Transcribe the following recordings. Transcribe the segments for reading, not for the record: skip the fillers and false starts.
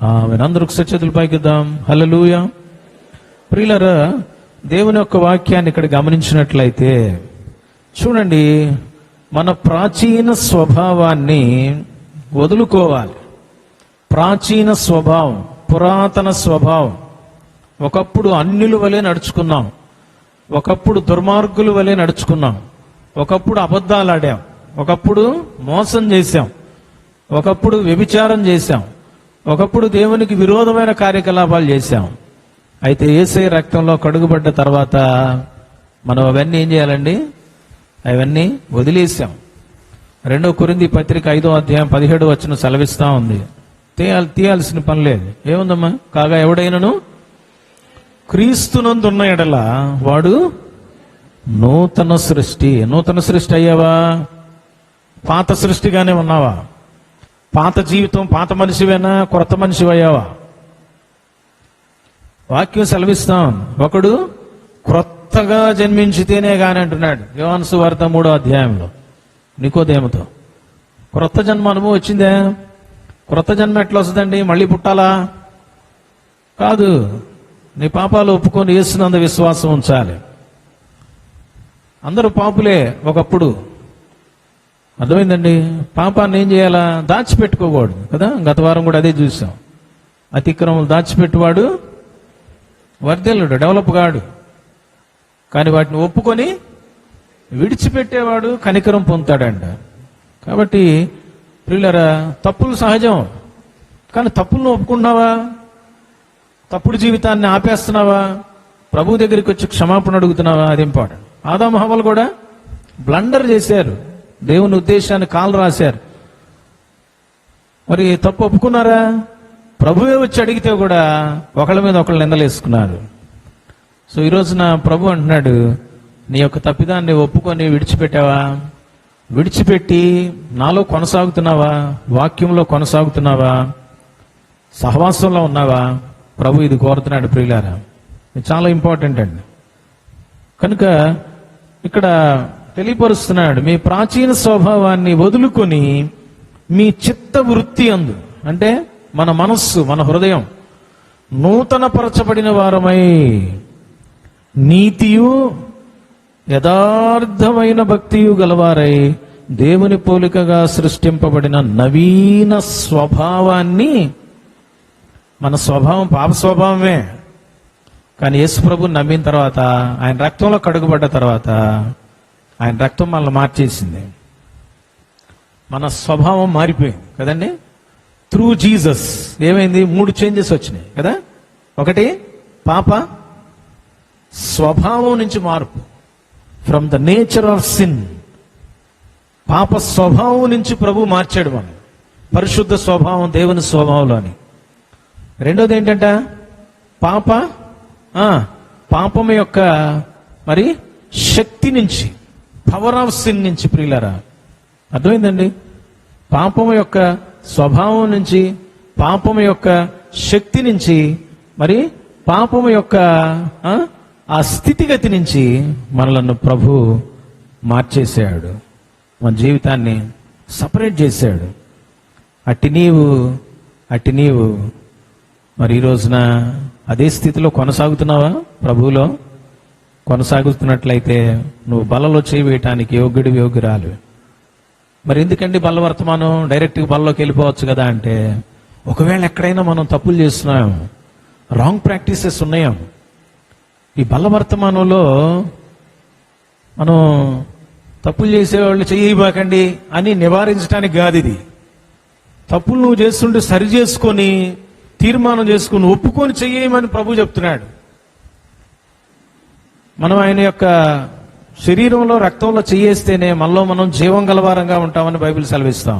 అందరూ ఒకసారి చేతులు పైకిద్దాం. హల్లెలూయా. ప్రియులారా, దేవుని యొక్క వాక్యాన్ని ఇక్కడ గమనించినట్లయితే చూడండి, మన ప్రాచీన స్వభావాన్ని వదులుకోవాలి. ప్రాచీన స్వభావం, పురాతన స్వభావం. ఒకప్పుడు అన్యుల వలె నడుచుకున్నాం, ఒకప్పుడు దుర్మార్గుల వలె నడుచుకున్నాం, ఒకప్పుడు అబద్ధాలు ఆడాం, ఒకప్పుడు మోసం చేశాం, ఒకప్పుడు వ్యభిచారం చేశాం, ఒకప్పుడు దేవునికి విరోధమైన కార్యకలాపాలు చేశాం. అయితే యేసయ్య రక్తంలో కడుగుబడ్డ తర్వాత మనం అవన్నీ ఏం చేయాలండి? అవన్నీ వదిలేసాం. 2 కొరింథీ పత్రిక 5వ అధ్యాయం 17వ వచనం సెలవిస్తా ఉంది. తీయాల్సిన పని లేదు. ఏముందమ్మా? కాగా ఎవడైనను క్రీస్తునందున్న ఎడల వాడు నూతన సృష్టి. నూతన సృష్టి అయ్యావా? పాత సృష్టిగానే ఉన్నావా? పాత జీవితం, పాత మనిషివేనా? కొత్త మనిషి అయ్యావా? వాక్యం సెలవిస్తాం, ఒకడు క్రొత్తగా జన్మించితేనే గాని అంటున్నాడు యోహాను సువార్త 3వ అధ్యాయంలో నికోదేముతో. క్రొత్త జన్మ అనుభవం వచ్చిందే? క్రొత్త జన్మ ఎట్లా వస్తుందండి? మళ్ళీ పుట్టాలా? కాదు. నీ పాపాలు ఒప్పుకొని యేసునందు విశ్వాసం ఉంచాలి. అందరూ పాపులే ఒకప్పుడు, అర్థమైందండి? పాపాన్ని ఏం చేయాలా? దాచిపెట్టుకోకూడదు కదా. గత వారం కూడా అదే చూసాం. అతిక్రమం దాచిపెట్టువాడు వర్ధిల్లుడు, డెవలప్ కాడు. కానీ వాటిని ఒప్పుకొని విడిచిపెట్టేవాడు కనికరం పొందుతాడంట. కాబట్టి ప్రియులారా, తప్పులు సహజం, కానీ తప్పులను ఒప్పుకుంటున్నావా? తప్పుడు జీవితాన్ని ఆపేస్తున్నావా? ప్రభు దగ్గరికి వచ్చి క్షమాపణ అడుగుతున్నావా? అది ఇంపార్టెంట్. ఆదాము హవ్వలు కూడా బ్లండర్ చేశారు, దేవుని ఉద్దేశాన్ని కాలు రాశారు. మరి తప్పు ఒప్పుకున్నారా? ప్రభువే వచ్చి అడిగితే కూడా ఒకళ్ళ మీద ఒకళ్ళు నిందలేసుకున్నారు. సో ఈ రోజున ప్రభు అంటున్నాడు, నీ యొక్క తప్పిదాన్ని ఒప్పుకొని విడిచిపెట్టావా? విడిచిపెట్టి నాలో కొనసాగుతున్నావా? వాక్యంలో కొనసాగుతున్నావా? సహవాసంలో ఉన్నావా? ప్రభు ఇది కోరుతున్నాడు ప్రియులారా. ఇది చాలా ఇంపార్టెంట్ అండి. కనుక ఇక్కడ తెలియపరుస్తున్నాడు, మీ ప్రాచీన స్వభావాన్ని వదులుకొని మీ చిత్త వృత్తి అందు, అంటే మన మనస్సు, మన హృదయం నూతన పరచబడిన వారమై నీతియు యథార్థమైన భక్తియు గలవారై దేవుని పోలికగా సృష్టింపబడిన నవీన స్వభావాన్ని. మన స్వభావం పాప స్వభావమే, కానీ యేసు ప్రభుని నమ్మిన తర్వాత, ఆయన రక్తంలో కడుగుబడ్డ తర్వాత, ఆయన రక్తం మనల్ని మార్చేసింది. మన స్వభావం మారిపోయింది కదండి. త్రూ జీసస్ ఏమైంది? 3 చేంజెస్ వచ్చినాయి కదా. ఒకటి, పాప స్వభావం నుంచి మార్పు, from the nature of sin. పాప స్వభావం నుంచి ప్రభు మార్చాడు మనం పరిశుద్ధ స్వభావం, దేవుని స్వభావంలోని. రెండోది ఏంటంట? పాపం యొక్క మరి శక్తి నుంచి, పవర్ ఆఫ్ సిన్ నుంచి. ప్రియులారా, అర్థమైందండి? పాపం యొక్క స్వభావం నుంచి, పాపం యొక్క శక్తి నుంచి, మరి పాపం యొక్క ఆ స్థితిగతి నుంచి మనలను ప్రభు మార్చేశాడు. మన జీవితాన్ని సపరేట్ చేశాడు. అట్టి నీవు మరి ఈ రోజున అదే స్థితిలో కొనసాగుతున్నావా? ప్రభువులో కొనసాగుతున్నట్లయితే నువ్వు బలలో చేయి వేయటానికి యోగ్యురాలు. మరి ఎందుకండి బలవర్తమానం? డైరెక్ట్గా బలలోకి వెళ్ళిపోవచ్చు కదా అంటే, ఒకవేళ ఎక్కడైనా మనం తప్పులు చేస్తున్నాం, రాంగ్ ప్రాక్టీసెస్ ఉన్నాయా, ఈ బలవర్తమానంలో మనం తప్పులు చేసేవాళ్ళు చేయబాకండి అని నివారించడానికి కాదు ఇది. తప్పులు నువ్వు చేస్తుంటే సరి చేసుకొని, తీర్మానం చేసుకుని, ఒప్పుకొని చెయ్యమని ప్రభు చెప్తున్నాడు. మనం ఆయన యొక్క శరీరంలో, రక్తంలో చెయ్యేస్తేనే మనలో మనం జీవం గలవారంగా ఉంటామని బైబిల్ సెలవిస్తాం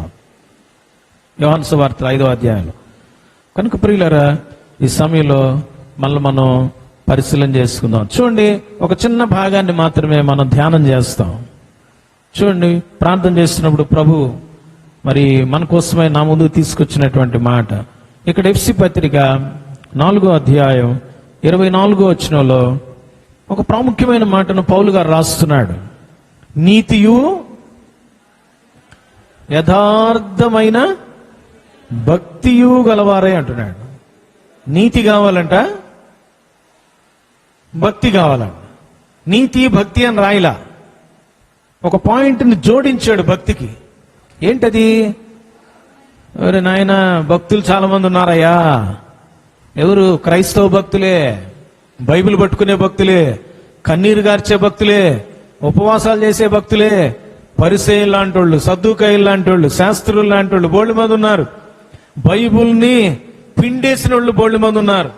యోహాను సువార్త 5వ అధ్యాయంలో. కనుక ప్రియులారా, ఈ సమయంలో మళ్ళీ మనం పరిశీలన చేసుకుందాం. చూడండి, ఒక చిన్న భాగాన్ని మాత్రమే మనం ధ్యానం చేస్తాం. చూడండి, ప్రార్థన చేస్తున్నప్పుడు ప్రభు మరి మన కోసమై నా ముందుకు తీసుకొచ్చినటువంటి మాట ఇక్కడ ఎఫ్సి పత్రిక 4వ అధ్యాయం 24వ వచనంలో ఒక ప్రాముఖ్యమైన మాటను పౌలు గారు రాస్తున్నాడు. నీతియు యథార్థమైన భక్తియు గలవారే అంటున్నాడు. నీతి కావాలంట, భక్తి కావాలంట. నీతి భక్తి అని రాయిలా, ఒక పాయింట్ని జోడించాడు భక్తికి. ఏంటది? ఎవరు నాయన, భక్తులు చాలా మంది ఉన్నారయ్యా. ఎవరు? క్రైస్తవ భక్తులే, బైబిల్ పట్టుకునే భక్తులే, కన్నీరు గార్చే భక్తులే, ఉపవాసాలు చేసే భక్తులే, పరిసయ్యులు లాంటి వాళ్ళు, సద్దుకాయలు లాంటి వాళ్ళు, శాస్త్రులు లాంటి వాళ్ళు బోల్డ్ మంది ఉన్నారు. బైబుల్ని పిండేసిన వాళ్ళు బోల్డ్ మంది ఉన్నారు.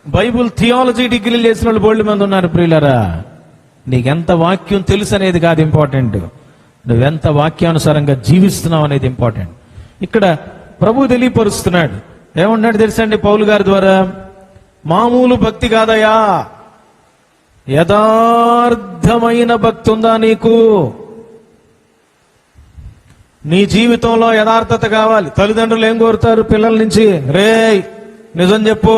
బైబుల్ థియాలజీ డిగ్రీలు చేసిన వాళ్ళు బోల్డ్ మంది ఉన్నారు. ప్రియులరా, నీకెంత వాక్యం తెలుసు అనేది కాదు ఇంపార్టెంట్, నువ్వెంత వాక్యానుసారంగా జీవిస్తున్నావు అనేది ఇంపార్టెంట్. ఇక్కడ ప్రభు తెలియపరుస్తున్నాడు. ఏమన్నాడు తెలుసండి పౌలు గారి ద్వారా? మామూలు భక్తి కాదయా, యథార్థమైన భక్తి ఉందా నీకు? నీ జీవితంలో యథార్థత కావాలి. తల్లిదండ్రులు ఏం కోరుతారు పిల్లల నుంచి? రేయ్ నిజం చెప్పు.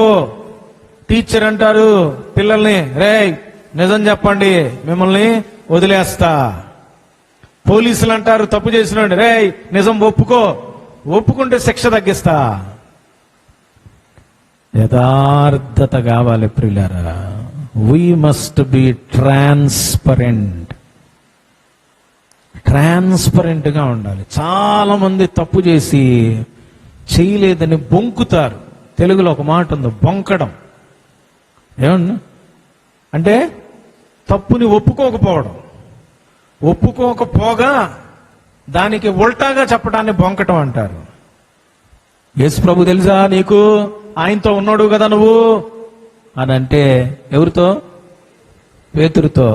టీచర్ అంటారు పిల్లల్ని, రేయ్ నిజం చెప్పండి, మిమ్మల్ని వదిలేస్తా. పోలీసులు అంటారు తప్పు చేసినాడు, రేయ్ నిజం ఒప్పుకో, ఒప్పుకుంటే శిక్ష తగ్గిస్తా. యథార్థత కావాలి ప్రియులారా. We must be transparent. Transparent గా ఉండాలి. చాలా మంది తప్పు చేసి చేయలేదని బొంకుతారు. తెలుగులో ఒక మాట ఉంది, బొంకడం. ఏమన్నా అంటే తప్పుని ఒప్పుకోకపోవడం, ఒప్పుకోకపోగా దానికి ఉల్టాగా చెప్పడాన్ని బొంకటం అంటారు. యేసు ప్రభు తెలుసా నీకు? ఆయనతో ఉన్నాడు కదా నువ్వు అని అంటే, ఎవరితో? పేతురుతో.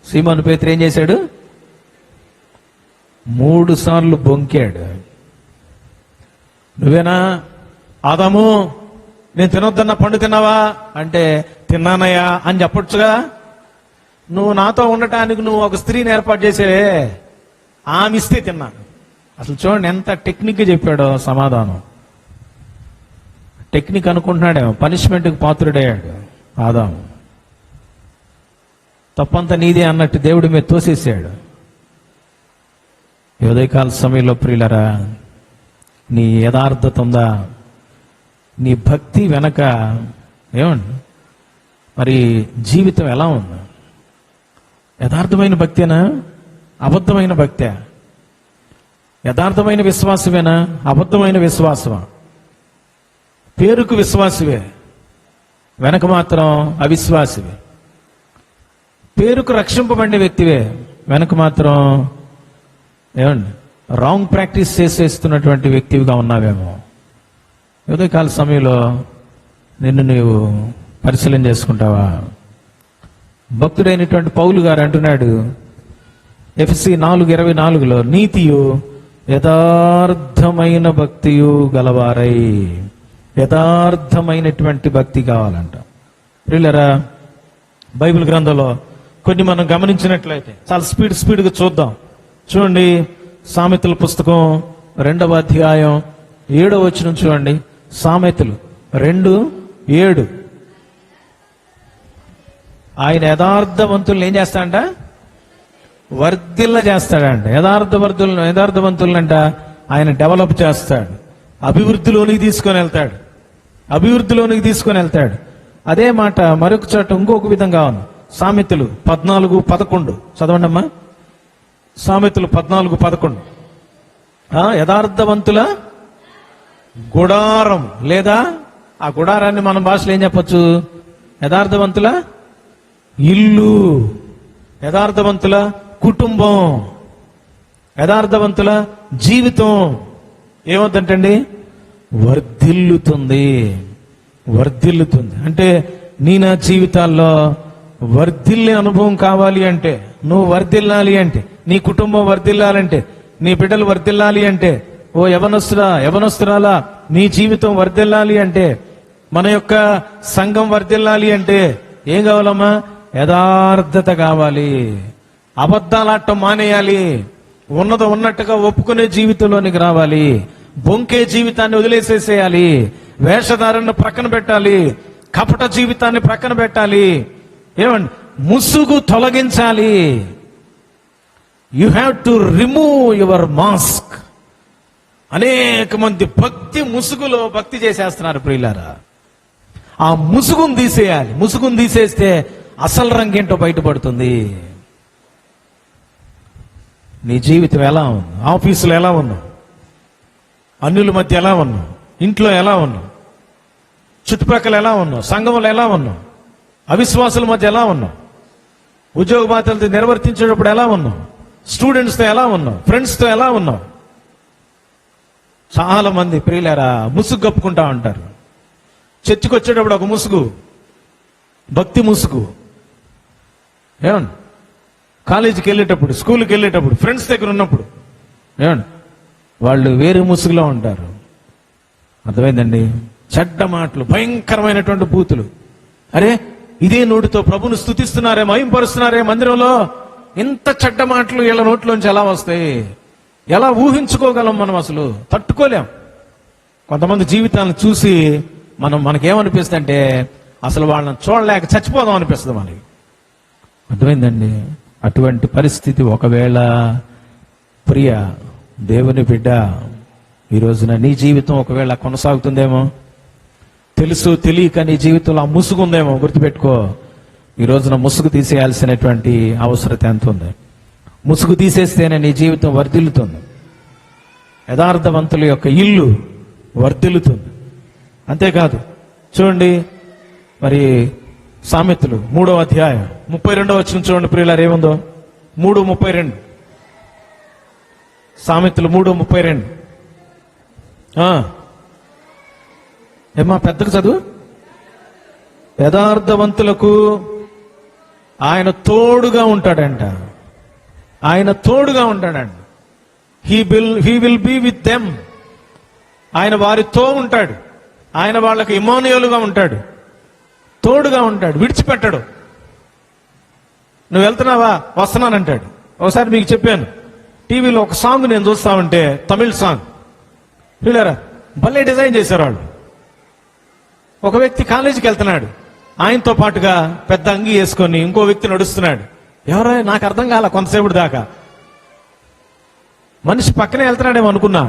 సీమోను పేతురు ఏం చేశాడు? 3 సార్లు బొంకాడు. నువ్వేనా ఆదాము, నేను తినొద్దన్న పండు తిన్నావా అంటే తిన్నానయ్యా అని చెప్పొచ్చుగా. నువ్వు నాతో ఉండటానికి నువ్వు ఒక స్త్రీని ఏర్పాటు చేసేవే, ఆమె ఇస్తే తిన్నాను. అసలు చూడండి ఎంత టెక్నిక్ చెప్పాడో సమాధానం. టెక్నిక్ అనుకుంటున్నాడేమో, పనిష్మెంట్కి పాత్రుడయ్యాడు ఆదాము. తప్పంతా నీదే అన్నట్టు దేవుడి మీద తోసేసాడు. ఉదయకాల సమయంలో ప్రియులరా, నీ యథార్థత ఉందా? నీ భక్తి వెనక ఏమండి మరి జీవితం ఎలా ఉంది? యథార్థమైన భక్తేనా, అబద్ధమైన భక్తే? యథార్థమైన విశ్వాసమేనా, అబద్ధమైన విశ్వాసమా? పేరుకు విశ్వాసవే, వెనక మాత్రం అవిశ్వాసివే. పేరుకు రక్షింపబడిన వ్యక్తివే, వెనక మాత్రం ఏమండి రాంగ్ ప్రాక్టీస్ చేసేస్తున్నటువంటి వ్యక్తివిగా ఉన్నావేమో. ఉదయకాల సమయంలో నిన్ను నీవు పరిశీలన చేసుకుంటావా? భక్తుడైనటువంటి పౌలు గారు అంటున్నాడు ఎఫెసీ 4:24 నీతియు యథార్థమైన భక్తియు గలవారై. యథార్థమైనటువంటి భక్తి కావాలంట. ప్రియులరా, బైబిల్ గ్రంథంలో కొన్ని మనం గమనించినట్లయితే చాలా స్పీడ్గా చూద్దాం. చూడండి, సామెతల పుస్తకం 2వ అధ్యాయం 7వ వచనం చూడండి. సామెతలు 2:7. ఆయన యథార్థవంతులను ఏం చేస్తాడంట? వర్ధిల్ల చేస్తాడంట. యథార్థవంతులంట ఆయన డెవలప్ చేస్తాడు, అభివృద్ధిలోనికి తీసుకొని వెళ్తాడు. అదే మాట మరొక చోట ఇంకొక విధంగా ఉంది. సామెతలు 14:11 చదవండి అమ్మా. సామెతలు 14:11. యథార్థవంతుల గుడారం, లేదా ఆ గుడారాన్ని మన భాషలో ఏం చెప్పచ్చు? యథార్థవంతుల ఇల్లు, యథార్థవంతుల కుటుంబం, యథార్థవంతుల జీవితం ఏమవుతుందంటండి? వర్ధిల్లుతుంది. అంటే నా జీవితాల్లో వర్ధిల్లే అనుభవం కావాలి అంటే, నువ్వు వర్ధిల్లాలి అంటే, నీ కుటుంబం వర్ధిల్లాలంటే, నీ బిడ్డలు వర్ధిల్లాలి అంటే, ఓ యవనస్తురాలా నీ జీవితం వర్ధిల్లాలి అంటే, మన యొక్క సంఘం వర్ధిల్లాలి అంటే ఏం కావాలమ్మా? యథార్థత కావాలి. అబద్ధాలాడటం మానేయాలి. ఉన్నట్టుగా ఒప్పుకునే జీవితంలోనికి రావాలి. బొంకే జీవితాన్ని వదిలేసేసేయాలి. వేషధారణ ప్రక్కన పెట్టాలి. కపట జీవితాన్ని ప్రక్కన పెట్టాలి. ఏమండి, ముసుగు తొలగించాలి. You have to remove your mask. అనేక మంది భక్తి ముసుగులో భక్తి చేసేస్తున్నారు ప్రియులారా. ఆ ముసుగును తీసేయాలి. ముసుగును తీసేస్తే అసలు రంగేంటో బయటపడుతుంది. నీ జీవితం ఎలా ఉంది? ఆఫీసులో ఎలా ఉన్నావు? అన్యుల మధ్య ఎలా ఉన్నావు? ఇంట్లో ఎలా ఉన్నావు? చుట్టుప్రక్కల ఎలా ఉన్నావు? సంఘంలో ఎలా ఉన్నావు? అవిశ్వాసుల మధ్య ఎలా ఉన్నావు? ఉద్యోగ బాధ్యతలు నిర్వర్తించేటప్పుడు ఎలా ఉన్నావు? స్టూడెంట్స్తో ఎలా ఉన్నావు? ఫ్రెండ్స్తో ఎలా ఉన్నావు? చాలా మంది ప్రియులారా ముసుగు కప్పుకుంటా ఉంటారు. చర్చికి వచ్చేటప్పుడు ఒక ముసుగు, భక్తి ముసుగు. ఏమండి? కాలేజీకి వెళ్ళేటప్పుడు, స్కూల్కి వెళ్ళేటప్పుడు, ఫ్రెండ్స్ దగ్గర ఉన్నప్పుడు ఏమండి వాళ్ళు వేరే ముసుగులో ఉంటారు. అర్థమైందండి? చెడ్డ మాటలు, భయంకరమైనటువంటి బూతులు. అరే, ఇదే నోటితో ప్రభును స్తుతిస్తున్నారే, మహింపరుస్తున్నారే మందిరంలో, ఇంత చెడ్డ మాటలు వీళ్ళ నోట్లోంచి ఎలా వస్తాయి? ఎలా ఊహించుకోగలం మనం? అసలు తట్టుకోలేం. కొంతమంది జీవితాలను చూసి మనకేమనిపిస్తుంది అంటే అసలు వాళ్ళని చూడలేక చచ్చిపోదాం అనిపిస్తుంది మనకి. అర్థమైందండి? అటువంటి పరిస్థితి ఒకవేళ ప్రియ దేవుని బిడ్డ ఈ రోజున నీ జీవితం ఒకవేళ కొనసాగుతుందేమో, తెలుసు తెలియక నీ జీవితంలో ఆ ముసుగు ఉందేమో, గుర్తుపెట్టుకో. ఈ రోజున ముసుగు తీసేయాల్సినటువంటి అవసరత ఎంత ఉంది? ముసుగు తీసేస్తేనే నీ జీవితం వర్ధిల్లుతుంది. యథార్థవంతుల యొక్క ఇల్లు వర్ధిల్లుతుంది. అంతేకాదు, చూడండి మరి సామెతలు 3వ అధ్యాయం 32వ వచనం చూడండి ప్రియులారా, ఏముందో? 3:32. సామెతలు 3:32. ఏమా పెద్దకు చదువు. యథార్థవంతులకు ఆయన తోడుగా ఉంటాడంట. ఆయన తోడుగా ఉంటాడంట. He will be with them. ఆయన వారితో ఉంటాడు. ఆయన వాళ్ళకి ఇమ్మానుయేలుగా ఉంటాడు, తోడుగా ఉంటాడు, విడిచిపెట్టడు. నువ్వు వెళ్తున్నావా? వస్తున్నానంటాడు. ఒకసారి మీకు చెప్పాను, టీవీలో ఒక సాంగ్ నేను చూస్తా ఉంటే, తమిళ సాంగ్ పిల్లరా భలే డిజైన్ చేశారు వాళ్ళు. ఒక వ్యక్తి కాలేజీకి వెళ్తున్నాడు, ఆయనతో పాటుగా పెద్ద అంగి వేసుకొని ఇంకో వ్యక్తి నడుస్తున్నాడు. ఎవరో నాకు అర్థం కాల కొంతసేపు దాకా. మనిషి పక్కనే వెళ్తున్నాడేమో అనుకున్నా,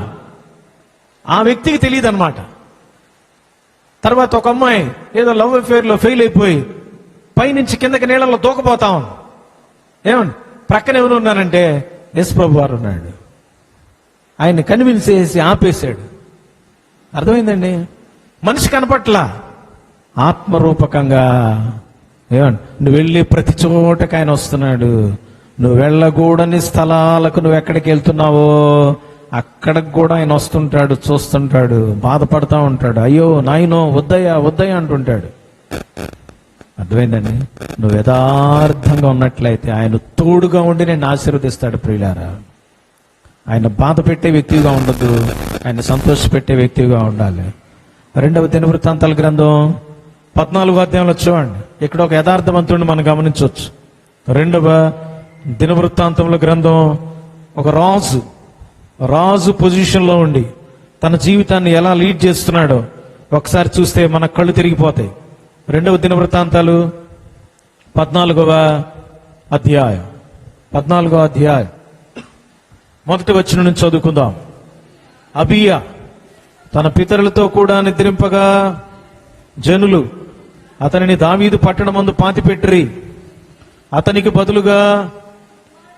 ఆ వ్యక్తికి తెలియదు అనమాట. తర్వాత ఒక అమ్మాయి ఏదో లవ్ అఫేర్ లో ఫెయిల్ అయిపోయి పైనుంచి కిందకి నీళ్ళలో దూకపోతా ఉంది. ఏమండి? ప్రక్కన ఎవరు ఉన్నారంటే యేసు ప్రభు వారు ఉన్నాడు. ఆయన్ని కన్విన్స్ చేసి ఆపేశాడు. అర్థమైందండి? మనిషి కనపట్లా, ఆత్మరూపకంగా ఏమండి నువ్వు వెళ్ళి ప్రతి చోటకి ఆయన వస్తున్నాడు. నువ్వు వెళ్ళకూడని స్థలాలకు నువ్వు ఎక్కడికి వెళ్తున్నావో అక్కడికి కూడా ఆయన వస్తుంటాడు, చూస్తుంటాడు, బాధపడతా ఉంటాడు. అయ్యో నాయనో వద్దయ్యా వద్దయ్యా అంటుంటాడు. అర్థమైందండి? నువ్వు యథార్థంగా ఉన్నట్లయితే ఆయన తోడుగా ఉండి నేను ఆశీర్వదిస్తాడు. ప్రియులారా, ఆయన బాధ పెట్టే వ్యక్తిగా ఉండదు, ఆయన సంతోష పెట్టే వ్యక్తిగా ఉండాలి. 2వ దినవృత్తాంతాల గ్రంథం 14వ అధ్యాయంలో చూడండి, ఇక్కడ ఒక యథార్థవంతుడిని మనం గమనించవచ్చు. 2వ దినవృత్తాంతముల గ్రంథం ఒక రాజు పొజిషన్లో ఉండి తన జీవితాన్ని ఎలా లీడ్ చేస్తున్నాడో ఒకసారి చూస్తే మన కళ్ళు తిరిగిపోతాయి. 2వ దినవృత్తాంతాలు 14వ అధ్యాయం 1వ వచనం నుంచి చదువుకుందాం. అబీయా తన పితరులతో కూడా నిద్రింపగా జనులు అతనిని దావీదు పట్టణమందు పాతిపెట్టిరి. అతనికి బదులుగా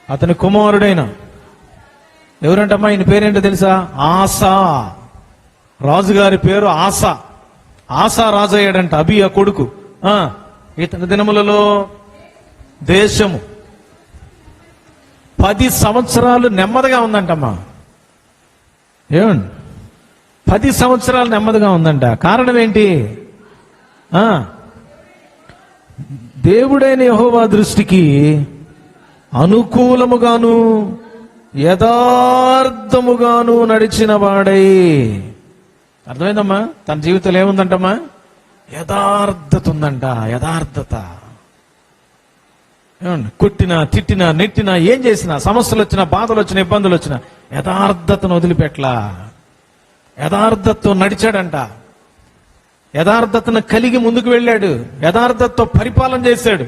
అతని కుమారుడైన, ఎవరంటమ్మా ఈయన పేరేంటో తెలుసా? ఆసా. రాజుగారి పేరు ఆసా. ఆసా రాజు అయ్యాడంట, అబీయా కొడుకు. ఇతని దినములలో దేశము 10 సంవత్సరాలు నెమ్మదిగా ఉందంటమ్మా. ఏమండి? 10 సంవత్సరాలు నెమ్మదిగా ఉందంట. కారణం ఏంటి? దేవుడైన యెహోవా దృష్టికి అనుకూలముగాను యథార్థముగాను నడిచిన వాడై. అర్థమైందమ్మా? తన జీవితంలో ఏముందంటమ్మా? యథార్థత ఉందంట. యథార్థత. ఏమండి? కొట్టినా తిట్టినా నెట్టినా ఏం చేసినా, సమస్యలు వచ్చినా, బాధలు వచ్చినా, ఇబ్బందులు వచ్చినా యథార్థతను వదిలిపెట్టలా. యథార్థతతో నడిచాడంట. యథార్థతను కలిగి ముందుకు వెళ్ళాడు. యథార్థతతో పరిపాలన చేశాడు.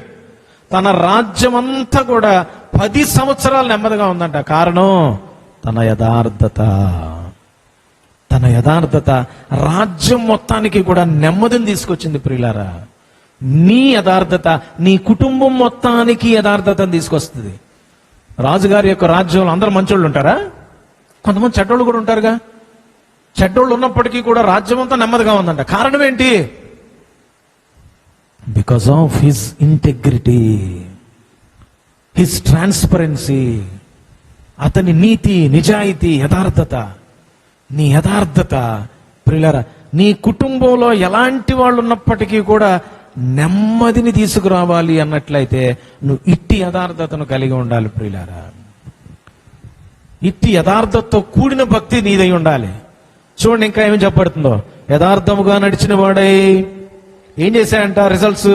తన రాజ్యం అంతా కూడా 10 సంవత్సరాలు నెమ్మదిగా ఉందంట. కారణం తన యథార్థత. తన యథార్థత రాజ్యం మొత్తానికి కూడా నెమ్మదిని తీసుకొచ్చింది ప్రియులారా. నీ యథార్థత నీ కుటుంబం మొత్తానికి యథార్థతను తీసుకొస్తుంది. రాజుగారి యొక్క రాజ్యంలో అందరూ మంచోళ్ళు ఉంటారా? కొంతమంది చెడ్డోళ్ళు కూడా ఉంటారుగా. చెడ్డోళ్ళు ఉన్నప్పటికీ కూడా రాజ్యం అంతా నెమ్మదిగా ఉందంట. కారణం ఏంటి? Because of his integrity, his transparency, అతని నీతి, నిజాయితీ, యథార్థత. నీ యథార్థత ప్రియులారా, నీ కుటుంబంలో ఎలాంటి వాళ్ళు ఉన్నప్పటికీ కూడా నెమ్మదిని తీసుకురావాలి అన్నట్లయితే నువ్వు ఇట్టి యథార్థతను కలిగి ఉండాలి ప్రియులారా. ఇట్టి యథార్థతతో కూడిన భక్తి నీదై ఉండాలి. చూడండి ఇంకా ఏమి చెప్పబడుతుందో. యథార్థముగా నడిచిన వాడై ఏం చేశాడంట? రిజల్ట్స్: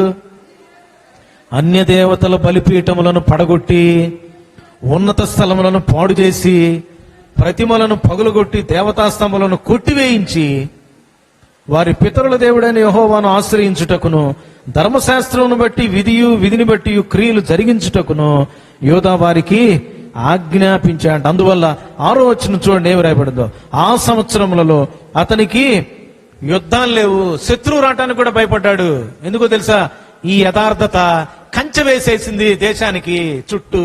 అన్య దేవతల బలిపీఠములను పడగొట్టి, ఉన్నత స్థలములను పాడు చేసి, ప్రతిమలను పగులగొట్టి, దేవతాస్తంభములను కొట్టివేయించి, వారి పితరుల దేవుడైన యెహోవాను ఆశ్రయించుటకును, ధర్మశాస్త్రమును బట్టి విధిని బట్టి క్రియలు జరిగించుటకును యోధా వారికి ఆజ్ఞాపించాడు. అందువల్ల 6వ వచనం చూడండి ఏమి రాయబడిందో. ఆ సంవత్సరములలో అతనికి యుద్ధాలు లేవు, శత్రువు రావటానికి కూడా భయపడ్డాడు. ఎందుకో తెలుసా? ఈ యథార్థత కంచె వేసేసింది దేశానికి చుట్టూ,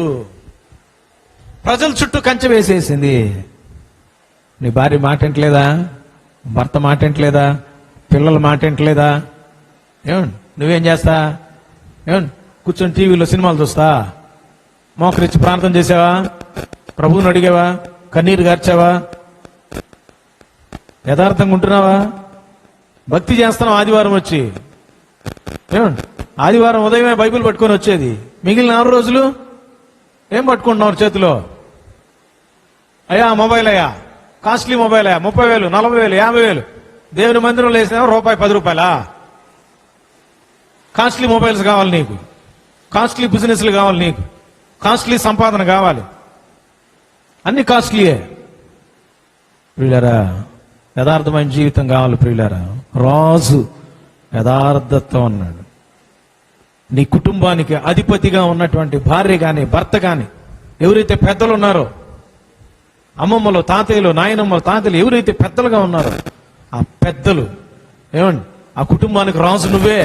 ప్రజల చుట్టూ కంచె వేసేసింది. నీ భార్య మాట వింటలేదా? భర్త మాట వింటలేదా? పిల్లల మాట వింటలేదా? ఏమండి నువ్వేం చేస్తా? ఏమండి కూర్చొని టీవీలో సినిమాలు చూస్తా? మోకరించి ప్రార్థన చేసావా? ప్రభువుని అడిగావా? కన్నీరు గార్చావా? యథార్థంగా ఉంటున్నావా? భక్తి చేస్తున్నావు ఆదివారం వచ్చి. ఏమండి ఆదివారం ఉదయమే బైబిల్ పట్టుకొని వచ్చేది. మిగిలిన 6 రోజులు ఏం పట్టుకుంటున్నారు చేతిలో? అయ్యా మొబైల్, అయ్యా కాస్ట్లీ మొబైల్, అయ్యా 30,000, 40,000, 50,000. దేవుని మందిరంలో వేసినా రూపాయి 10 రూపాయలా? కాస్ట్లీ మొబైల్స్ కావాలి నీకు, కాస్ట్లీ బిజినెస్లు కావాలి నీకు, కాస్ట్లీ సంపాదన కావాలి, అన్ని కాస్ట్లీయే. ప్రియులారా, యథార్థమైన జీవితం కావాలి ప్రియులారా. రాజు యథార్థత్వం అన్నాడు. నీ కుటుంబానికి అధిపతిగా ఉన్నటువంటి భార్య గాని భర్త గాని, ఎవరైతే పెద్దలు ఉన్నారో, అమ్మమ్మలు, తాతయ్యలు, నాయనమ్మలు, తాతయ్యలు ఎవరైతే పెద్దలుగా ఉన్నారో ఆ పెద్దలు, ఏమండి ఆ కుటుంబానికి రాజు నువ్వే.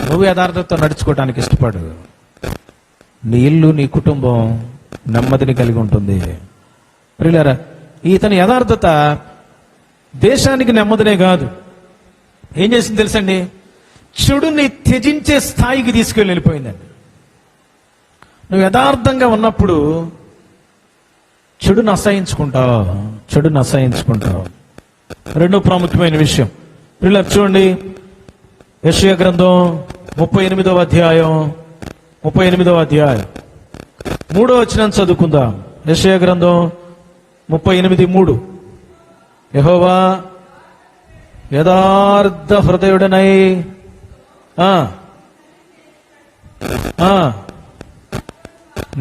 నువ్వు యథార్థతతో నడుచుకోవడానికి ఇష్టపడు. నీ ఇల్లు, నీ కుటుంబం నెమ్మదిని కలిగి ఉంటుంది. ప్రియులారా, ఇతని యథార్థత దేశానికి నెమ్మదినే కాదు, ఏం చేసింది తెలుసండి? చెడుని త్యజించే స్థాయికి వెళ్ళిపోయిందండి. నువ్వు యథార్థంగా ఉన్నప్పుడు చెడును అసహించుకుంటావు. రెండో ప్రాముఖ్యమైన విషయం ప్రియులారా చూడండి, యెషయా గ్రంథం 38వ అధ్యాయం 3వ వచనం చదువుకుందాం. యెషయా గ్రంథం 38:3. యెహోవా యథార్థ హృదయుడనై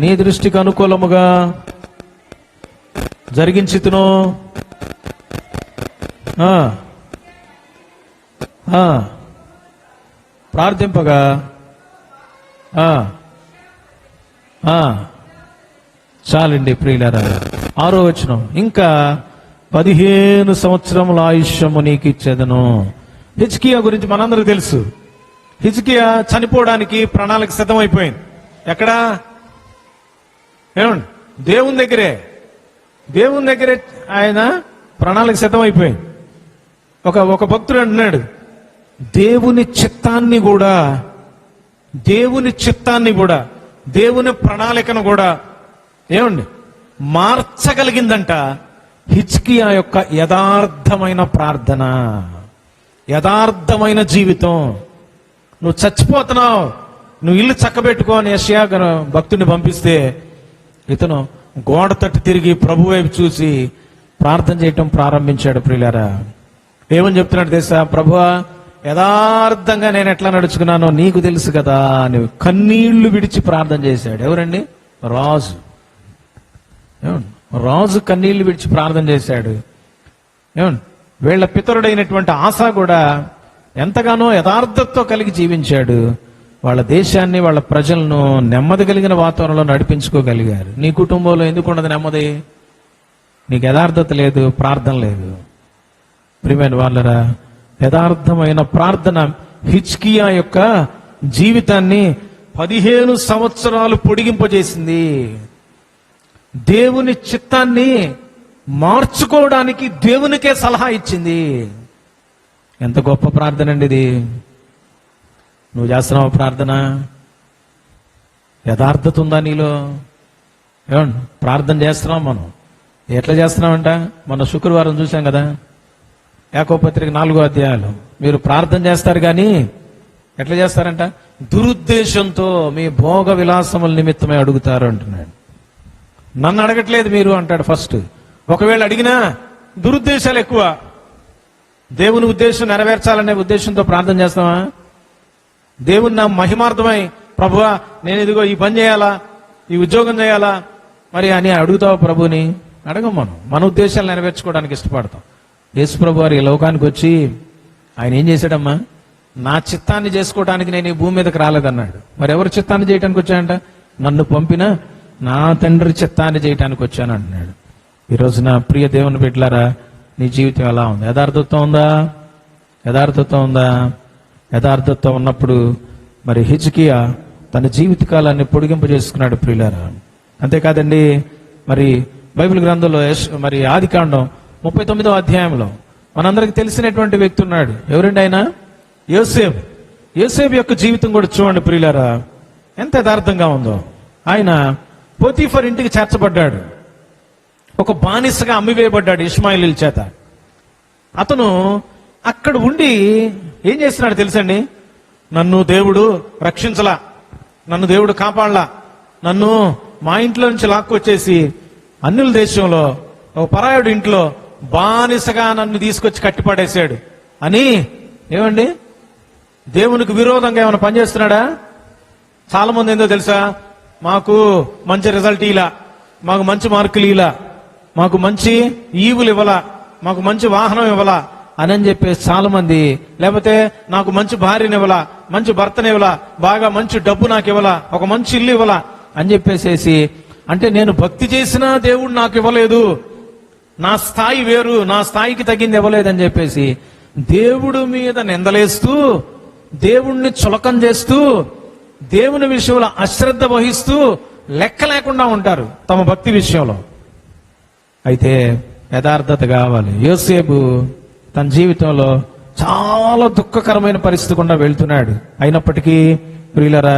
నీ దృష్టికి అనుకూలముగా జరిగించితును, ప్రార్థింపగా చాలండి ప్రియులారా. 6వ వచనం, ఇంకా 15 సంవత్సరముల ఆయుష్యము నీకు ఇచ్చేదను. హిజ్కియా గురించి మనందరికీ తెలుసు. హిజ్కియా చనిపోవడానికి ప్రణాళిక సిద్ధమైపోయింది. ఎక్కడా? ఏమండి దేవుని దగ్గరే ఆయన ప్రణాళిక సిద్ధమైపోయింది. ఒక భక్తుడు అంటున్నాడు, దేవుని చిత్తాన్ని కూడా దేవుని ప్రణాళికను కూడా ఏమండి మార్చగలిగిందంట హిజ్కియా యొక్క యథార్థమైన ప్రార్థన, యథార్థమైన జీవితం. నువ్వు చచ్చిపోతున్నావు, నువ్వు ఇల్లు చక్కబెట్టుకో అని యెషయా భక్తుడిని పంపిస్తే ఇతను గోడ తట్టు తిరిగి ప్రభు వైపు చూసి ప్రార్థన చేయటం ప్రారంభించాడు. ప్రియులారా, ఏమని చెప్తున్నాడు తెలుసా? ప్రభువా, యథార్థంగా నేను ఎట్లా నడుచుకున్నానో నీకు తెలుసు కదా అని కన్నీళ్లు విడిచి ప్రార్థన చేశాడు. ఎవరండి? రాజు కన్నీళ్లు విడిచి ప్రార్థన చేశాడు. వీళ్ళ పితరుడైనటువంటి ఆసా కూడా ఎంతగానో యథార్థతతో కలిగి జీవించాడు. వాళ్ళ దేశాన్ని, వాళ్ళ ప్రజలను నెమ్మది కలిగిన వాతావరణంలో నడిపించుకోగలిగారు. నీ కుటుంబంలో ఎందుకు ఉండదు నెమ్మది? నీకు యథార్థత లేదు, ప్రార్థన లేదు. ప్రియమైన వాళ్ళరా, యథార్థమైన ప్రార్థన హిజ్కియా యొక్క జీవితాన్ని 15 సంవత్సరాలు పొడిగింపజేసింది. దేవుని చిత్తాన్ని మార్చుకోవడానికి దేవునికే సలహా ఇచ్చింది. ఎంత గొప్ప ప్రార్థన అండి ఇది. నువ్వు చేస్తున్నావు ప్రార్థన? యథార్థత ఉందా నీలో? ఏమండి, ప్రార్థన చేస్తున్నాం మనం. ఎట్లా చేస్తున్నామంట? మన శుక్రవారం చూసాం కదా, యాకోబు పత్రిక 4వ అధ్యాయాలు. మీరు ప్రార్థన చేస్తారు కానీ ఎట్లా చేస్తారంట? దురుద్దేశంతో మీ భోగ విలాసముల నిమిత్తమే అడుగుతారు అంటున్నాడు. నన్ను అడగట్లేదు మీరు అంటాడు ఫస్ట్. ఒకవేళ అడిగినా దురుద్దేశాలు ఎక్కువ. దేవుని ఉద్దేశం నెరవేర్చాలనే ఉద్దేశంతో ప్రార్థన చేస్తామా? దేవుని నా మహిమార్థమై, ప్రభువా నేను ఇదిగో ఈ పని చేయాలా, ఈ ఉద్యోగం చేయాలా మరి అని అడుగుతావా ప్రభుని? అడగం. మన ఉద్దేశాలు నెరవేర్చుకోవడానికి ఇష్టపడతాం. యేసు ప్రభు వారు ఈ లోకానికి వచ్చి ఆయన ఏం చేశాడమ్మా? నా చిత్తాన్ని చేసుకోవడానికి నేను ఈ భూమి మీదకి రాలేదన్నాడు. మరి ఎవరు చిత్తాన్ని చేయడానికి వచ్చాయంట? నన్ను పంపిన నా తండ్రి చిత్తాన్ని చేయడానికి వచ్చాను అంటున్నాడు. ఈరోజు నా ప్రియ దేవుని బిడ్డలారా, నీ జీవితం ఎలా ఉంది? యథార్థత ఉందా? యథార్థత ఉందా? యథార్థత ఉన్నప్పుడు మరి హిజ్కియా తన జీవితకాలాన్ని పొడిగింపజేసుకున్నాడు ప్రియులారా. అంతేకాదండి, మరి బైబిల్ గ్రంథంలో మరి ఆదికాండం 39వ అధ్యాయంలో మనందరికి తెలిసినటువంటి వ్యక్తి ఉన్నాడు. ఎవరండి ఆయన? యోసేపు. యోసేపు యొక్క జీవితం కూడా చూడండి ప్రియులారా, ఎంత యథార్థంగా ఉందో. ఆయన పోతీఫర్ ఇంటికి చేర్చబడ్డాడు. ఒక బానిసగా అమ్మివేయబడ్డాడు ఇష్మాయిలీల చేత. అతను అక్కడ ఉండి ఏం చేస్తున్నాడు తెలుసండి? నన్ను దేవుడు రక్షించలా, నన్ను దేవుడు కాపాడలా, నన్ను మా ఇంట్లో నుంచి లాక్కొచ్చేసి అన్యుల దేశంలో ఒక పరాయుడు ఇంట్లో బానిసగా నన్ను తీసుకొచ్చి కట్టిపడేశాడు అని ఏమండి దేవునికి విరోధంగా ఏమైనా పనిచేస్తున్నాడా? చాలా మంది ఏందో తెలుసా, మాకు మంచి రిజల్ట్ ఇలా, మాకు మంచి మార్కులు ఇలా, మాకు మంచి ఈవులు ఇవ్వాలా, మాకు మంచి వాహనం ఇవ్వాలా అని చెప్పేసి చాలా మంది, లేకపోతే నాకు మంచి భార్యని ఇవ్వాలా, మంచి భర్తని ఇవ్వాలా, బాగా మంచి డబ్బు నాకు ఇవ్వాలా, ఒక మంచి ఇల్లు ఇవ్వాలా అని చెప్పేసేసి, అంటే నేను భక్తి చేసినా దేవుడు నాకు ఇవ్వలేదు, నా స్థాయి వేరు, నా స్థాయికి తగ్గింది ఇవ్వలేదని చెప్పేసి దేవుడు మీద నిందలేస్తూ, దేవుణ్ణి చులకం చేస్తూ, దేవుని విషయంలో అశ్రద్ధ వహిస్తూ లెక్క లేకుండా ఉంటారు తమ భక్తి విషయంలో. అయితే యథార్థత కావాలి. యోసేపు తన జీవితంలో చాలా దుఃఖకరమైన పరిస్థితి గుండా వెళ్తున్నాడు. అయినప్పటికీ ప్రియులరా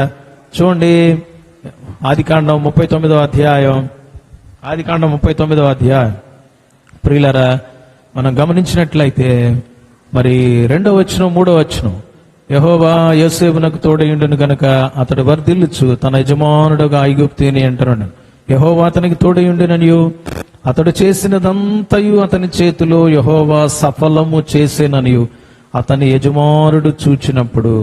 చూడండి, ఆదికాండం 39వ అధ్యాయం, ఆదికాండం 39వ అధ్యాయం ప్రియులరా మనం గమనించినట్లయితే మరి 2వ వచనం 3వ వచనం, యెహోవా యోసేపునకు తోడయుండును గనుక అతడు వర్ధిల్లుచు తన యజమానుడుగా ఐగుప్తుని అంటున్నాడు. యెహోవా అతనికి తోడయుండుననియు అతడు చేసినదంతయు అతని చేతిలో యెహోవా సఫలము చేసేననియు అతని యజమానుడు చూచినప్పుడు.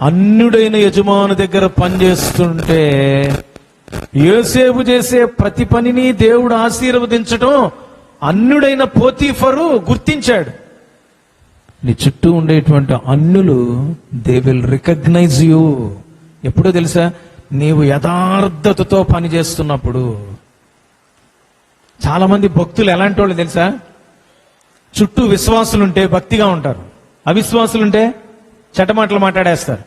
అన్యుడైన యజమాను దగ్గర పనిచేస్తుంటే యోసేపు చేసే ప్రతి పనిని దేవుడు ఆశీర్వదించడం అన్యుడైన పోతీఫరు గుర్తించాడు. నీ చుట్టూ ఉండేటువంటి అన్యులు దే విల్ రికగ్నైజ్ యూ. ఎప్పుడో తెలుసా? నీవు యథార్థతతో పనిచేస్తున్నప్పుడు. చాలా మంది భక్తులు ఎలాంటి వాళ్ళు తెలుసా? చుట్టూ విశ్వాసులుంటే భక్తిగా ఉంటారు, అవిశ్వాసులుంటే చెడ్డమాటలు మాట్లాడేస్తారు,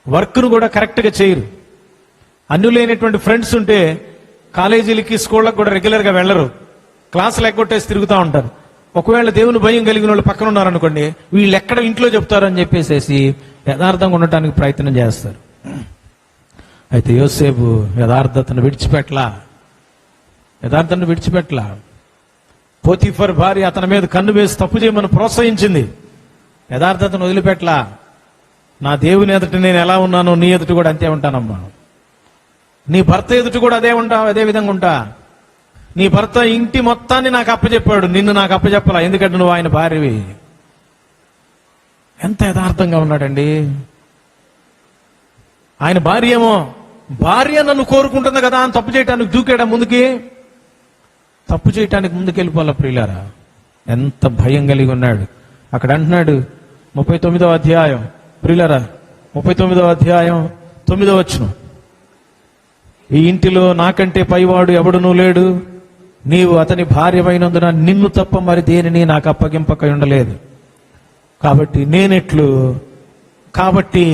వర్క్ను కూడా కరెక్ట్గా చేయరు. అన్యులైనటువంటి ఫ్రెండ్స్ ఉంటే కాలేజీలకి స్కూళ్ళకి కూడా రెగ్యులర్గా వెళ్ళరు, క్లాసులు ఎగ్గొట్టేసి తిరుగుతూ ఉంటారు. ఒకవేళ దేవుని భయం కలిగిన వాళ్ళు పక్కన ఉన్నారనుకోండి, వీళ్ళు ఎక్కడ ఇంట్లో చెప్తారు అని చెప్పేసి యథార్థంగా ఉండటానికి ప్రయత్నం చేస్తారు. అయితే యోసేపు యథార్థతను విడిచిపెట్టలా. పోతీఫర్ భార్య అతని మీద కన్ను వేసి తప్పు చేయమని ప్రోత్సహించింది, యథార్థతను వదిలిపెట్టలా. నా దేవుని ఎదుట నేను ఎలా ఉన్నానో నీ ఎదుట కూడా అంతే ఉంటానమ్మా, నీ భర్త ఎదుట కూడా అదే విధంగా ఉంటా. నీ భర్త ఇంటి మొత్తాన్ని నాకు అప్పచెప్పాడు, నిన్ను నాకు అప్పచెప్పలా, ఎందుకంటే నువ్వు ఆయన భార్యవి. ఎంత యథార్థంగా ఉన్నాడండి ఆయన. భార్య నన్ను కోరుకుంటుంది కదా అని తప్పు చేయడానికి దూకాడా ముందుకి? తప్పు చేయటానికి ముందుకెళ్ళిపోవాల ప్రియులారా. ఎంత భయం కలిగి ఉన్నాడు. అక్కడ అంటున్నాడు 39వ అధ్యాయం ప్రియులారా, 39వ అధ్యాయం 9వ వచనం, ఈ ఇంటిలో నాకంటే పైవాడు ఎవడునూ లేడు, నీవు అతని భార్యమైనందున నిన్ను తప్ప మరి దేనిని నాకు అప్పగింపక ఉండలేదు. కాబట్టి నేనెట్లు కాబట్టి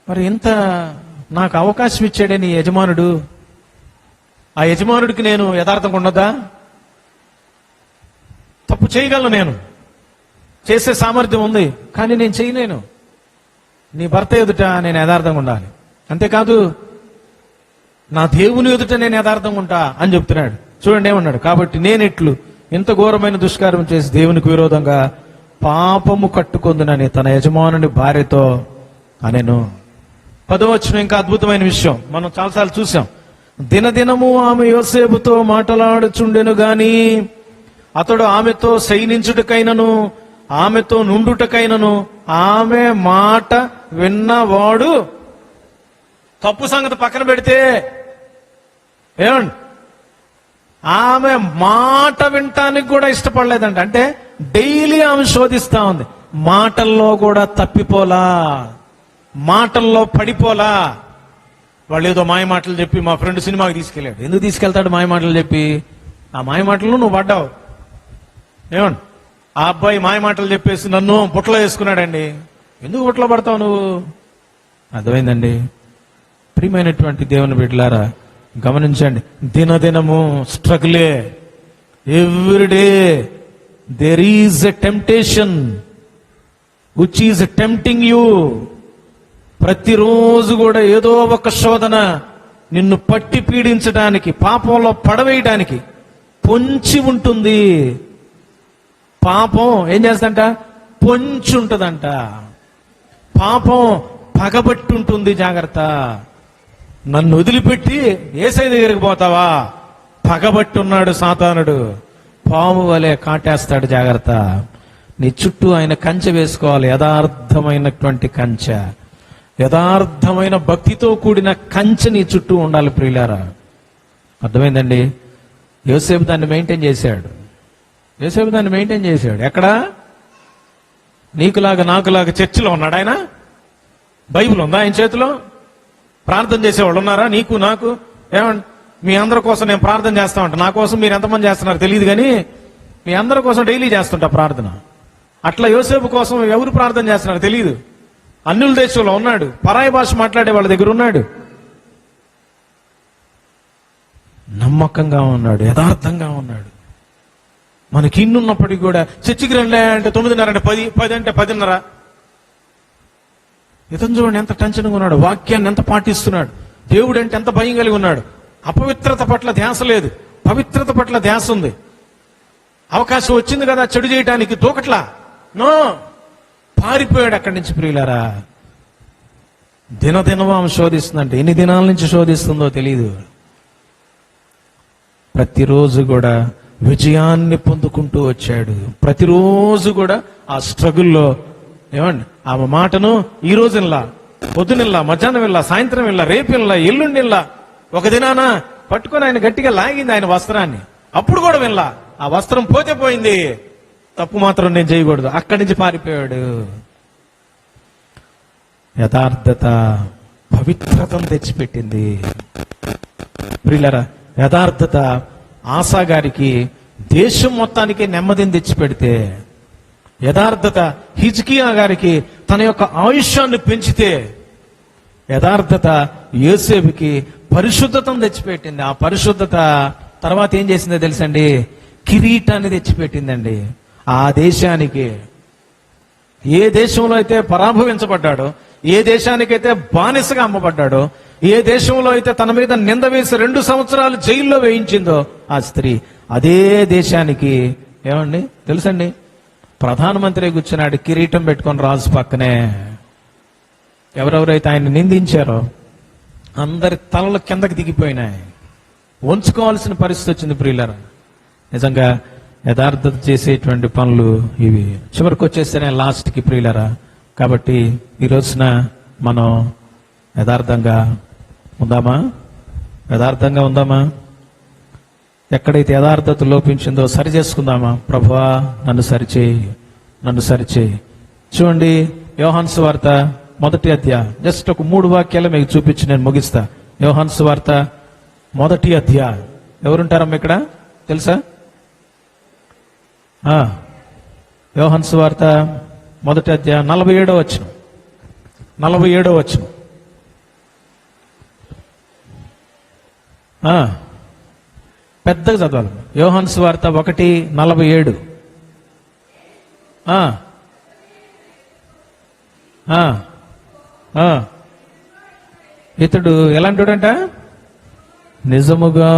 మరి ఇంత నాకు అవకాశం ఇచ్చాడే నీ యజమానుడు. ఆ యజమానుడికి నేను యథార్థంగా ఉండదా? తప్పు చేయగలను, నేను చేసే సామర్థ్యం ఉంది, కానీ నేను చేయలేను. నీ భర్త ఎదుట నేను యథార్థంగా ఉండాలి. అంతేకాదు నా దేవుని ఎదుట నేను యథార్థంగా ఉంటా అని చెప్తున్నాడు. చూడండి ఏమన్నాడు, కాబట్టి నేనెట్లు ఇంత ఘోరమైన దుష్కార్యం చేసి దేవునికి విరోధంగా పాపము కట్టుకొందునని తన యజమానుని భార్యతో అనెను. 10వ వచనం ఇంకా అద్భుతమైన విషయం మనం చాలాసార్లు చూసాం. దినదినము ఆమె యోసేపుతో మాట్లాడుచుండెను గాని అతడు ఆమెతో శయనించుటకైనను ఆమెతో నుండుటకైనను ఆమె మాట విన్నవాడు. తప్పు సంగతి పక్కన పెడితే ఏమండి, ఆమె మాట వినటానికి కూడా ఇష్టపడలేదంట. అంటే డైలీ ఆమె శోధిస్తా ఉంది. మాటల్లో కూడా తప్పిపోలా, మాటల్లో పడిపోలా. వాళ్ళు ఏదో మాయ మాటలు చెప్పి మా ఫ్రెండ్ సినిమాకి తీసుకెళ్ళాడు. ఎందుకు తీసుకెళ్తాడు మాయ మాటలు చెప్పి? ఆ మాయ మాటలు నువ్వు పడ్డావు. ఏమండి, ఆ అబ్బాయి మాయ మాటలు చెప్పేసి నన్ను బుట్టలో వేసుకున్నాడండి. ఎందుకు బుట్టలో పడతావు నువ్వు? అర్థమైందండి. ప్రియమైనటువంటి దేవుని బిడ్డలారా గమనించండి, దినదినము స్ట్రగులే. Everyday there is a temptation which is tempting you. ప్రతిరోజు కూడా ఏదో ఒక శోధన నిన్ను పట్టి పీడించడానికి, పాపంలో పడవేయడానికి పొంచి ఉంటుంది. పాపం ఏం చేస్తంట? పొంచి ఉంటుందంట. పాపం పగబట్టి ఉంటుంది. జాగ్రత్త. నన్ను వదిలిపెట్టి యేసయ్య దగ్గరికి పోతావా? పగబట్టి ఉన్నాడు సాతానుడు. పాము వలె కాటేస్తాడు. జాగ్రత్త. నీ చుట్టూ ఆయన కంచె వేసుకోవాలి. యథార్థమైనటువంటి కంచె, యథార్థమైన భక్తితో కూడిన కంచె నీ చుట్టూ ఉండాలి. ప్రియులారా అర్థమైందండి. యోసేపు దాన్ని మెయింటైన్ చేశాడు. ఎక్కడ? నీకులాగా నాకులాగా చర్చిలో ఉన్నాడు ఆయన? బైబిల్ ఉందా ఆయన చేతిలో? ప్రార్థన చేసేవాళ్ళు ఉన్నారా నీకు నాకు? ఏమండి, మీ అందరి కోసం నేను ప్రార్థన చేస్తా ఉంటా. నా కోసం మీరు ఎంతమంది చేస్తున్నారు తెలియదు, కానీ మీ అందరి కోసం డైలీ చేస్తుంటా ప్రార్థన. అట్లా యోసేపు కోసం ఎవరు ప్రార్థన చేస్తున్నారు తెలియదు. అన్యుల దేశంలో ఉన్నాడు, పరాయి భాష మాట్లాడే వాళ్ళ దగ్గర ఉన్నాడు. నమ్మకంగా ఉన్నాడు, యథార్థంగా ఉన్నాడు. మనకి ఇన్నున్నప్పటికీ కూడా చర్చికి రండి అంటే 9:30 అంటే 10 అంటే 10:30. ఇతను చూడండి ఎంత టెన్షన్గా ఉన్నాడు, వాక్యాన్ని ఎంత పాటిస్తున్నాడు, దేవుడు అంటే ఎంత భయం కలిగి ఉన్నాడు. అపవిత్రత పట్ల ధ్యాస లేదు, పవిత్రత పట్ల ధ్యాస ఉంది. అవకాశం వచ్చింది కదా చెడు చేయడానికి, దూకట్లా, నో, పారిపోయాడు అక్కడి నుంచి. ప్రియులారా దినదినం ఆమె శోధిస్తుందంటే ఎన్ని దినాల నుంచి శోధిస్తుందో తెలియదు. ప్రతిరోజు కూడా విజయాన్ని పొందుకుంటూ వచ్చాడు. ప్రతిరోజు కూడా ఆ స్ట్రగుల్లో ఏమండి, ఆమె మాటను ఈ రోజు వినలా, పొద్దునిల్లా, మధ్యాహ్నం వెళ్ళా, సాయంత్రం వెళ్ళా, రేపు వెళ్ళా, ఎల్లుండి వెళ్ళా. ఒక దినాన పట్టుకొని ఆయన గట్టిగా లాగింది ఆయన వస్త్రాన్ని. అప్పుడు కూడా వినలా. ఆ వస్త్రం పోతే పోయింది, తప్పు మాత్రం నేను చేయకూడదు. అక్కడి నుంచి పారిపోయాడు. యథార్థత పవిత్రతను తెచ్చిపెట్టింది. ప్రియులారా యథార్థత ఆసా గారికి దేశం మొత్తానికి నెమ్మదిని తెచ్చిపెడితే, యథార్థత హిజ్కియా గారికి తన యొక్క ఆయుష్యాన్ని పెంచితే, యథార్థత యోసేపుకి పరిశుద్ధతను తెచ్చిపెట్టింది. ఆ పరిశుద్ధత తర్వాత ఏం చేసిందో తెలుసండి? కిరీటాన్ని తెచ్చిపెట్టిందండి ఆ దేశానికి. ఏ దేశంలో అయితే పరాభవించబడ్డాడో, ఏ దేశానికైతే బానిసగా అమ్మబడ్డాడో, ఏ దేశంలో అయితే తన మీద నింద వేసి 2 సంవత్సరాలు జైల్లో వేయించిందో ఆ స్త్రీ, అదే దేశానికి ఏమండి తెలుసండి, ప్రధానమంత్రి కూర్చున్నాడు కిరీటం పెట్టుకొని రాజు పక్కనే. ఎవరెవరైతే ఆయన నిందించారో అందరి తలలు కిందకి దిగిపోయినాయి. వంచుకోవాల్సిన పరిస్థితి వచ్చింది. ప్రియులారా నిజంగా యథార్థత చేసేటువంటి పనులు ఇవి. చివరికి వచ్చేస్తేనే లాస్ట్కి. ప్రియులారా కాబట్టి ఈ రోజున మనం యథార్థంగా ఉందామా? యథార్థంగా ఉందామా? ఎక్కడైతే యథార్థత లోపించిందో సరి చేసుకుందామా? ప్రభువా నన్ను సరిచేయి. చూడండి యోహాను సువార్త 1వ అధ్యాయం, జస్ట్ ఒక 3 వాక్యాలు మీకు చూపించి నేను ముగిస్తా. యోహాను సువార్త 1వ అధ్యాయం ఎవరుంటారమ్మా ఇక్కడ తెలుసా? యోహాను సువార్త 1వ అధ్యాయం 47వ వచనం. 47వ వచనం. పెద్దగా చదవాలి. యోహాను సువార్త 1:47. ఇతడు ఎలాంటివాడంట? నిజముగా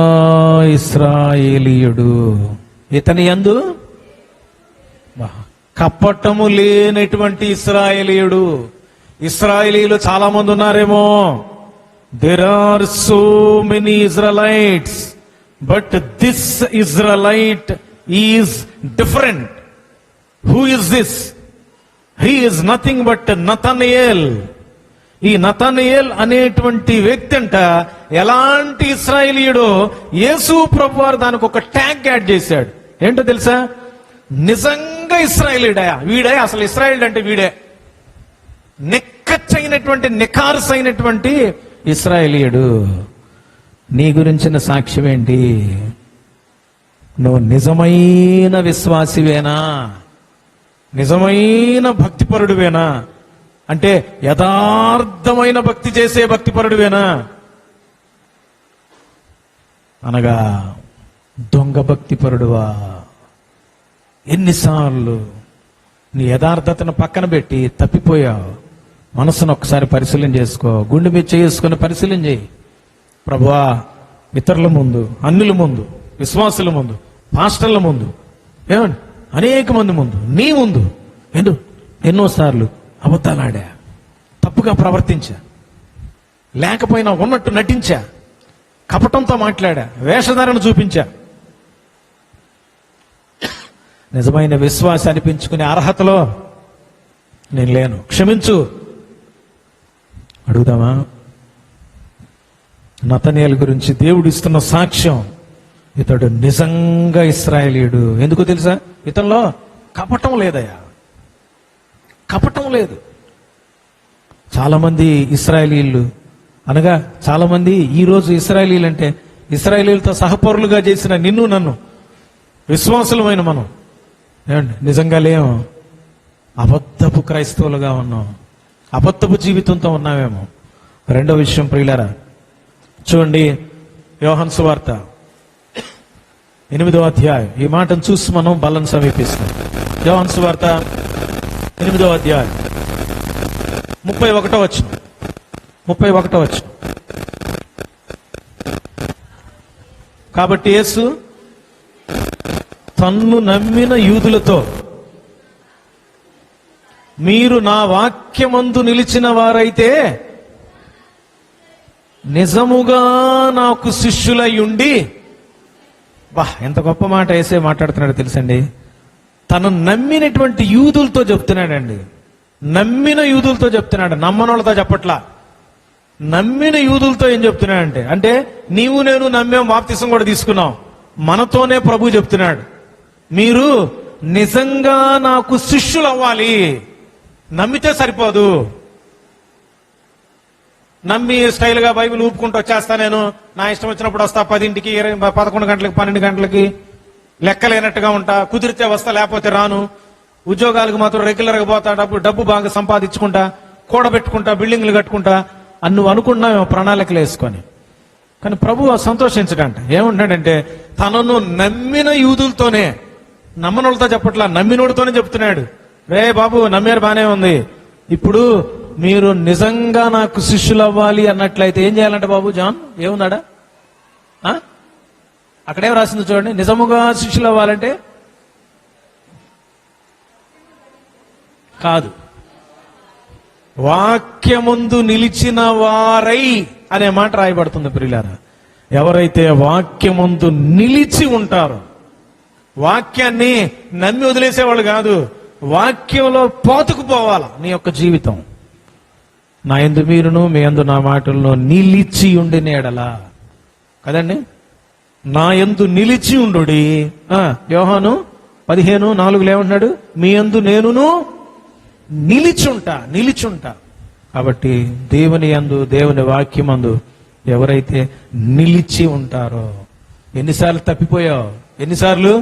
ఇశ్రాయేలీయుడు. ఇతని యందు కపటము లేనటువంటి ఇశ్రాయేలీయుడు. ఇశ్రాయేలీయులు చాలా మంది ఉన్నారేమో. There are so many Israelites, but this Israelite is different. Who is this? He is nothing but Nathanael. ఈ నతనయేల్ అనేటువంటి వ్యక్తి అంట ఎలాంటి ఇశ్రాయేలీయుడో యేసు ప్రభువారు దానికి ఒక ట్యాగ్ యాడ్ చేశాడు. ఏంటో తెలుసా? నిజంగా ఇశ్రాయేలీయుడయా వీడే. అసలు ఇశ్రాయేలుడు అంటే వీడే. నిక్కచ్చైనటువంటి నిఖార్సైనటువంటి ఇశ్రాయేలీయుడు. నీ గురించిన సాక్ష్యం ఏంటి? నువ్వు నిజమైన విశ్వాసివేనా? నిజమైన భక్తిపరుడువేనా? అంటే యథార్థమైన భక్తి చేసే భక్తిపరుడువేనా? అనగా దొంగ భక్తిపరుడువా? ఎన్నిసార్లు నీ యథార్థతను పక్కన పెట్టి తప్పిపోయావు? మనసును ఒకసారి పరిశీలన చేసుకో. గుండె మీద చేసుకుని పరిశీలన చేయి. ప్రభువా, ఇతరుల ముందు, అన్యుల ముందు, విశ్వాసుల ముందు, పాస్టర్ల ముందు, ఏమండి అనేక మంది ముందు, నీ ముందు ఎన్నోసార్లు అబద్ధాలాడా, తప్పుగా ప్రవర్తించా, లేకపోయినా ఉన్నట్టు నటించా, కపటంతో మాట్లాడా, వేషధారణ చూపించా. నిజమైన విశ్వాసం అనిపించుకునే అర్హతలో నేను లేను, క్షమించు. అడుగుదామా? నతనయేలు గురించి దేవుడు ఇస్తున్న సాక్ష్యం, ఇతడు నిజంగా ఇశ్రాయేలీయుడు. ఎందుకు తెలుసా? ఇతనిలో కపటం లేదయ్యా, కపటం లేదు. చాలా మంది ఇశ్రాయేలీయులు అనగా చాలా మంది ఈరోజు ఇశ్రాయేలీయులు అంటే ఇశ్రాయేలీయులతో సహపౌరులుగా చేసిన నిన్ను నన్ను, విశ్వాసులమైన మనం ఏమండి నిజంగా లేము. అబద్ధపు క్రైస్తవులుగా ఉన్నాం, అబద్ధపు జీవితంతో ఉన్నామేమో. రెండో విషయం ప్రియులారా, చూడండి యోహాను సువార్త 8వ అధ్యాయం. ఈ మాటను చూసి మనం బలను సమీపిస్తాం. యోహాను సువార్త 8వ అధ్యాయం 31వ వచనం. 31వ వచనం. కాబట్టి యేసు తన్ను నమ్మిన యూదులతో, మీరు నా వాక్యమందు నిలిచిన వారైతే నిజముగా నాకు శిష్యులై ఉండి, ఎంత గొప్ప మాట వేసే మాట్లాడుతున్నాడు తెలుసండి. తను నమ్మినటువంటి యూదులతో చెప్తున్నాడండి. నమ్మిన యూదులతో చెప్తున్నాడు, నమ్మనోళ్ళతో చెప్పట్లా. నమ్మిన యూదులతో ఏం చెప్తున్నాడంటే, అంటే నీవు నేను నమ్మేం, బాప్తిసం కూడా తీసుకున్నాం, మనతోనే ప్రభు చెప్తున్నాడు, మీరు నిజంగా నాకు శిష్యులు అవ్వాలి. నమ్మితే సరిపోదు. నమ్మి స్టైల్గా బైబిల్ ఊపుకుంటూ వచ్చేస్తా, నేను నా ఇష్టం వచ్చినప్పుడు వస్తా, 10ంటికి 11 గంటలకి 12 గంటలకి, లెక్కలేనట్టుగా ఉంటా, కుదిరితే వస్తా లేకపోతే రాను, ఉద్యోగాలకు మాత్రం రెగ్యులర్గా పోతా, డబ్బు బాగా సంపాదించుకుంటా, కూడబెట్టుకుంటా, బిల్డింగ్లు కట్టుకుంటా అని నువ్వు అనుకున్నావు ప్రణాళికలు వేసుకొని. కానీ ప్రభు సంతోషించడంట. ఏమంటాడంటే, తనను నమ్మిన యూదులతోనే, నమ్మనోళ్ళతో చెప్పట్లా, నమ్మినోడితోనే చెప్తున్నాడు. రే బాబు, నమ్మారు బానే ఉంది, ఇప్పుడు మీరు నిజంగా నాకు శిష్యులు అవ్వాలి అన్నట్లయితే ఏం చేయాలంట బాబు? జాన్ ఏముందాడా? అక్కడేం రాసింది చూడండి. నిజముగా శిష్యులు అవ్వాలంటే కాదు, వాక్యముందు నిలిచిన వారై అనే మాట రాయబడుతుంది ప్రియులారా. ఎవరైతే వాక్యముందు నిలిచి ఉంటారో, వాక్యాన్ని నమ్మి వదిలేసేవాళ్ళు కాదు, వాక్యంలో పోతుకుపోవాల నీ యొక్క జీవితం. నా యందు మీరును, మీ యందు నా మాటల్లో నిలిచి ఉండిన ఎడల కదండి, నా యందు నిలిచి ఉండుడి. యోహాను 15:4 ఏమంటున్నాడు? మీ యందు నేనును నిలిచుంటా. కాబట్టి దేవుని యందు, దేవుని వాక్యమందు ఎవరైతే నిలిచి ఉంటారో, ఎన్నిసార్లు తప్పిపోయావు? ఎన్నిసార్లు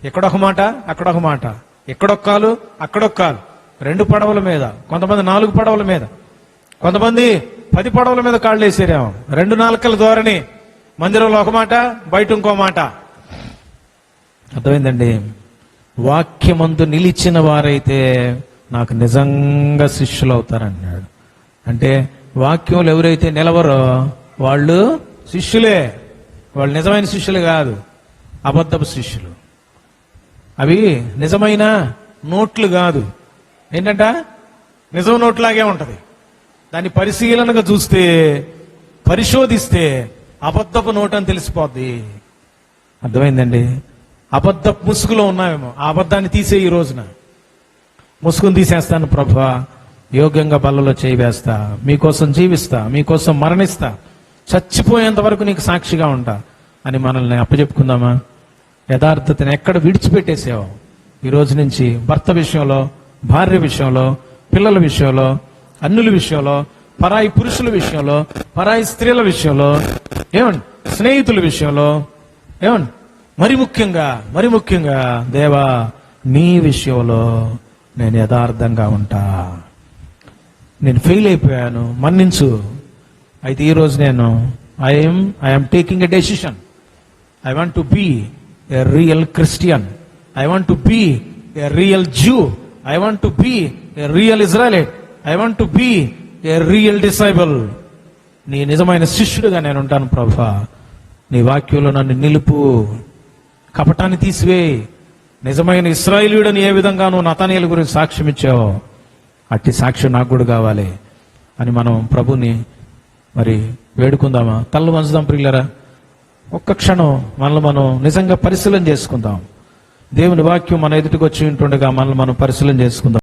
ఎక్కడొక మాట అక్కడొక మాట, ఎక్కడొక్కాలు అక్కడొక్కాలు, 2 పడవల మీద, కొంతమంది 4 పడవల మీద, కొంతమంది 10 పడవల మీద కాళ్ళు వేసేరేమో. 2 నాలుకల ధోరణి, మందిరంలో ఒక మాట, బయట ఇంకో మాట. అర్థమైందండి? వాక్యమందు నిలిచిన వారైతే నాకు నిజంగా శిష్యులు అవుతారన్నాడు. అంటే వాక్యంలో ఎవరైతే నిలవరో వాళ్ళు శిష్యులే. వాళ్ళు నిజమైన శిష్యులు కాదు, అబద్ధపు శిష్యులు. అవి నిజమైన నోట్లు కాదు. ఏంటంట? నిజం నోట్లాగే ఉంటది. దాన్ని పరిశీలనగా చూస్తే, పరిశోధిస్తే అబద్ధపు నోటు అని తెలిసిపోద్ది. అర్థమైందండి? అబద్ధపు ముసుగులో ఉన్నామేమో. ఆ అబద్ధాన్ని తీసే ఈ రోజున ముసుగును తీసేస్తాను ప్రభువా, యోగ్యంగా బల్లలో చేయి వేస్తా, మీకోసం జీవిస్తా, మీకోసం మరణిస్తా, చచ్చిపోయేంత వరకు నీకు సాక్షిగా ఉంటా అని మనల్ని అప్పచెప్పుకుందామా? యథార్థతను ఎక్కడ విడిచిపెట్టేసావు? ఈ రోజు నుంచి భర్త విషయంలో, భార్య విషయంలో, పిల్లల విషయంలో, అన్నుల విషయంలో, పరాయి పురుషుల విషయంలో, పరాయి స్త్రీల విషయంలో, ఏమండి, స్నేహితుల విషయంలో, ఏమండి, మరి ముఖ్యంగా దేవా నీ విషయంలో నేను యథార్థంగా ఉంటా. నేను ఫెయిల్ అయిపోయాను, మన్నించు. అయితే ఈరోజు నేను I'm taking a decision. I want to be a real Christian. I want to be a real Jew. I want to be a real Israelite. I want to be a real disciple. నీ నిజమైన శిష్యుడిగా నేను ఉంటాను ప్రభువా. నీ వాక్యంలో నన్ను నిలుపు, కపటాన్ని తీసివేయి. నిజమైన ఇశ్రాయేలీయుడని ఏ విధంగా నువ్వు నతనీయుల గురించి సాక్ష్యం ఇచ్చావో అట్టి సాక్ష్యం నాకు కూడా కావాలి అని మనం ప్రభుని మరి వేడుకుందామా? కళ్ళు వంచుదాం ప్రియులరా. ఒక్క క్షణం మనల్ని మనం నిజంగా పరిశీలన చేసుకుందాం. దేవుని వాక్యం మన ఎదుటికి వచ్చి ఉంటుండగా మనల్ని మనం పరిశీలన చేసుకుందాం.